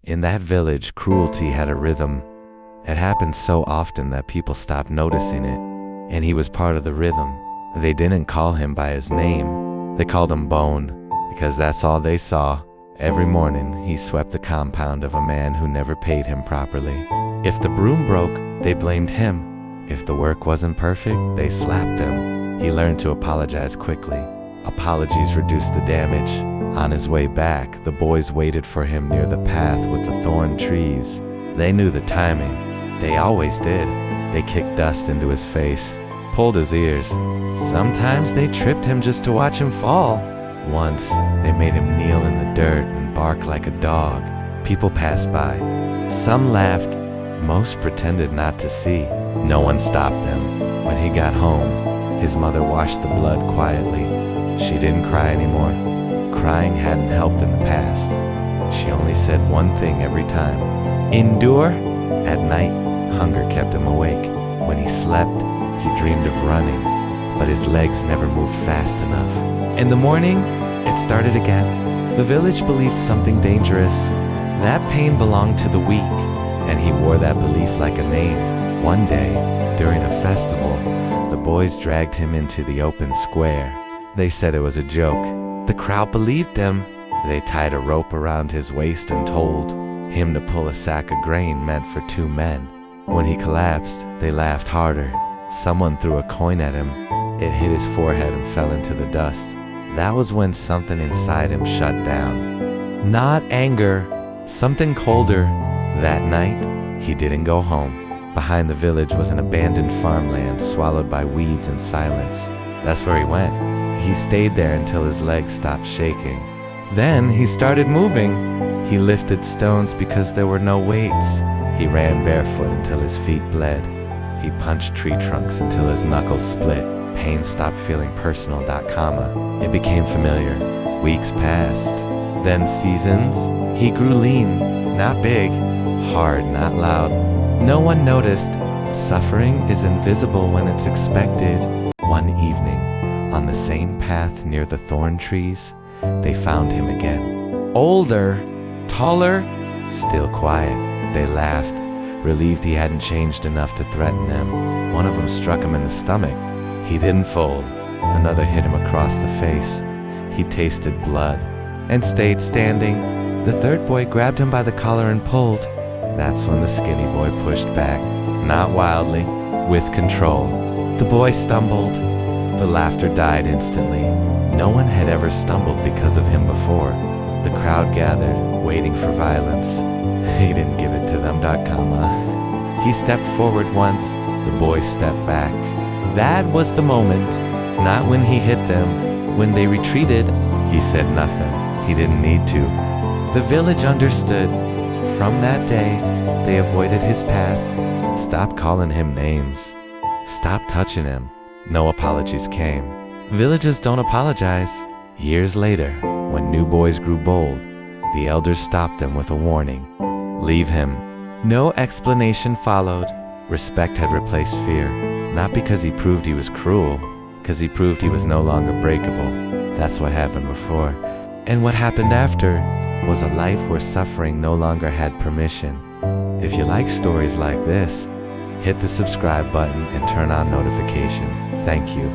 In that village, cruelty had a rhythm. It happened so often that people stopped noticing it, and he was part of the rhythm. They didn't call him by his name. They called him Bone, because that's all they saw. Every morning, he swept the compound of a man who never paid him properly. If the broom broke, they blamed him. If the work wasn't perfect, they slapped him. He learned to apologize quickly. Apologies reduced the damage. On his way back, the boys waited for him near the path with the thorn trees. They knew the timing. They always did. They kicked dust into his face, pulled his ears. Sometimes they tripped him just to watch him fall. Once, they made him kneel in the dirt and bark like a dog. People passed by. Some laughed. Most pretended not to see. No one stopped them. When he got home, his mother washed the blood quietly. She didn't cry anymore. Crying hadn't helped in the past. She only said one thing every time: endure. At night, hunger kept him awake. When he slept, he dreamed of running, but his legs never moved fast enough. In the morning, it started again. The village believed something dangerous. That pain belonged to the weak, and he wore that belief like a name. One day, during a festival, the boys dragged him into the open square. They said it was a joke. The crowd believed them. They tied a rope around his waist and told him to pull a sack of grain meant for 2 men. When he collapsed, they laughed harder. Someone threw a coin at him. It hit his forehead and fell into the dust. That was when something inside him shut down. Not anger, something colder. That night, he didn't go home. Behind the village was an abandoned farmland swallowed by weeds and silence. That's where he went. He stayed there until his legs stopped shaking. Then he started moving. He lifted stones because there were no weights. He ran barefoot until his feet bled. He punched tree trunks until his knuckles split. Pain stopped feeling personal. It became familiar. Weeks passed. Then seasons. He grew lean, not big. Hard, not loud. No one noticed. Suffering is invisible when it's expected. One evening, on the same path near the thorn trees, they found him again. Older, taller, still quiet. They laughed, relieved he hadn't changed enough to threaten them. One of them struck him in the stomach. He didn't fold. Another hit him across the face. He tasted blood and stayed standing. The third boy grabbed him by the collar and pulled. That's when the skinny boy pushed back, not wildly, with control. The boy stumbled. The laughter died instantly. No one had ever stumbled because of him before. The crowd gathered, waiting for violence. He didn't give it to them. He stepped forward once. The boy stepped back. That was the moment. Not when he hit them. When they retreated, he said nothing. He didn't need to. The village understood. From that day, they avoided his path. Stopped calling him names. Stopped touching him. No apologies came. Villages don't apologize. Years later, when new boys grew bold, the elders stopped them with a warning. Leave him. No explanation followed. Respect had replaced fear. Not because he proved he was cruel, because he proved he was no longer breakable. That's what happened before. And what happened after was a life where suffering no longer had permission. If you like stories like this, hit the subscribe button and turn on notification. Thank you.